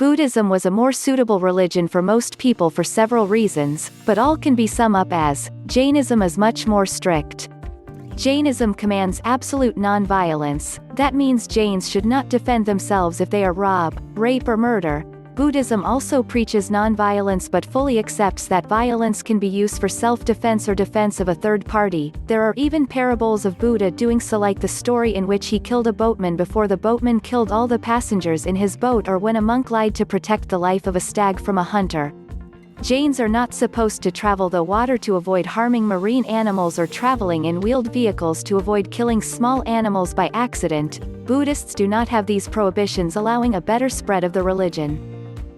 Buddhism was a more suitable religion for most people for several reasons, but all can be summed up as, Jainism is much more strict. Jainism commands absolute non-violence. That means Jains should not defend themselves if they are rob, rape or murder. Buddhism also preaches non-violence but fully accepts that violence can be used for self-defense or defense of a third party. There are even parables of Buddha doing so, like the story in which he killed a boatman before the boatman killed all the passengers in his boat, or when a monk lied to protect the life of a stag from a hunter. Jains are not supposed to travel the water to avoid harming marine animals or traveling in wheeled vehicles to avoid killing small animals by accident. Buddhists do not have these prohibitions, allowing a better spread of the religion.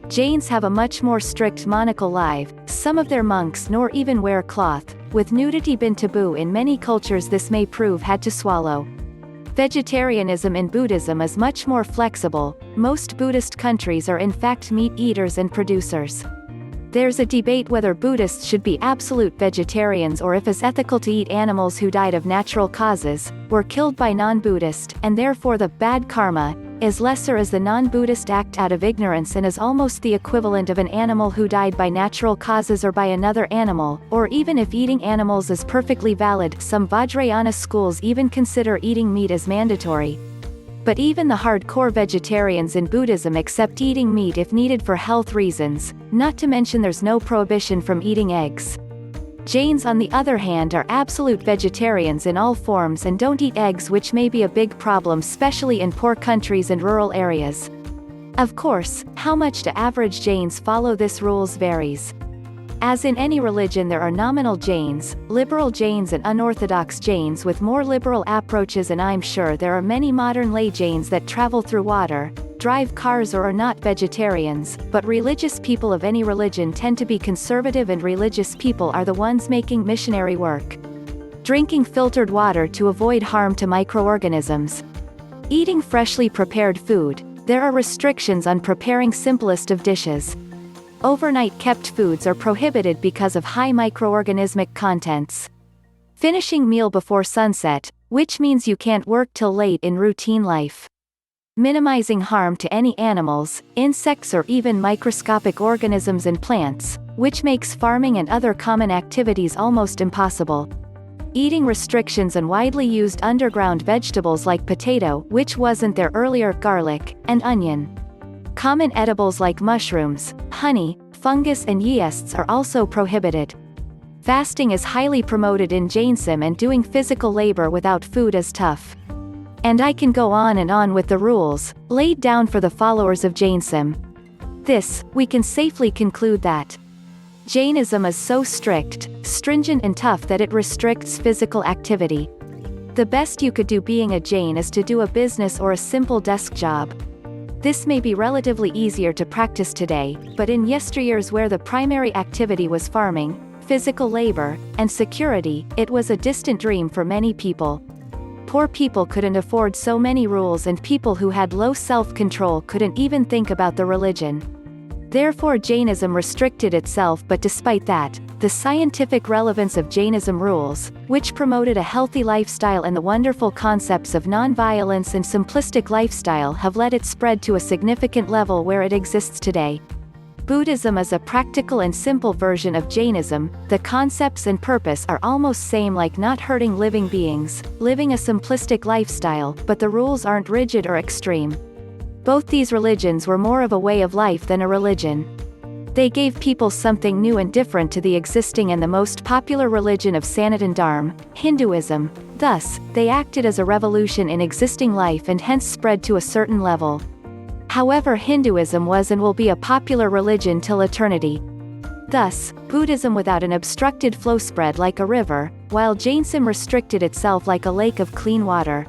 Jains have a much more strict monachal life. Some of their monks nor even wear cloth. With nudity been taboo in many cultures, this may prove had to swallow. Vegetarianism in Buddhism is much more flexible. Most Buddhist countries are in fact meat eaters and producers. There's a debate whether Buddhists should be absolute vegetarians or if it's ethical to eat animals who died of natural causes, were killed by non-Buddhist, and therefore the bad karma is lesser as the non-Buddhist act out of ignorance and is almost the equivalent of an animal who died by natural causes or by another animal, or even if eating animals is perfectly valid. Some Vajrayana schools even consider eating meat as mandatory. But even the hardcore vegetarians in Buddhism accept eating meat if needed for health reasons, not to mention there's no prohibition from eating eggs. Jains on the other hand are absolute vegetarians in all forms and don't eat eggs, which may be a big problem especially in poor countries and rural areas. Of course, how much the average Jains follow this rules varies. As in any religion, there are nominal Jains, liberal Jains and unorthodox Jains with more liberal approaches, and I'm sure there are many modern lay Jains that travel through water, drive cars or are not vegetarians, but religious people of any religion tend to be conservative, and religious people are the ones making missionary work. Drinking filtered water to avoid harm to microorganisms. Eating freshly prepared food. There are restrictions on preparing simplest of dishes. Overnight kept foods are prohibited because of high microorganismic contents. Finishing meal before sunset, which means you can't work till late in routine life. Minimizing harm to any animals, insects or even microscopic organisms and plants, which makes farming and other common activities almost impossible. Eating restrictions on widely used underground vegetables like potato, which wasn't there earlier, garlic, and onion. Common edibles like mushrooms, honey, fungus and yeasts are also prohibited. Fasting is highly promoted in Jainism, and doing physical labor without food is tough. And I can go on and on with the rules laid down for the followers of Jainism. This, we can safely conclude that Jainism is so strict, stringent and tough that it restricts physical activity. The best you could do being a Jain is to do a business or a simple desk job. This may be relatively easier to practice today, but in yesteryears where the primary activity was farming, physical labor, and security, it was a distant dream for many people. Poor people couldn't afford so many rules, and people who had low self-control couldn't even think about the religion. Therefore Jainism restricted itself, but despite that, the scientific relevance of Jainism rules, which promoted a healthy lifestyle and the wonderful concepts of non-violence and simplistic lifestyle, have let it spread to a significant level where it exists today. Buddhism is a practical and simple version of Jainism. The concepts and purpose are almost same, like not hurting living beings, living a simplistic lifestyle, but the rules aren't rigid or extreme. Both these religions were more of a way of life than a religion. They gave people something new and different to the existing and the most popular religion of Sanatana Dharma, Hinduism. Thus, they acted as a revolution in existing life and hence spread to a certain level. However, Hinduism was and will be a popular religion till eternity. Thus, Buddhism without an obstructed flow spread like a river, while Jainism restricted itself like a lake of clean water.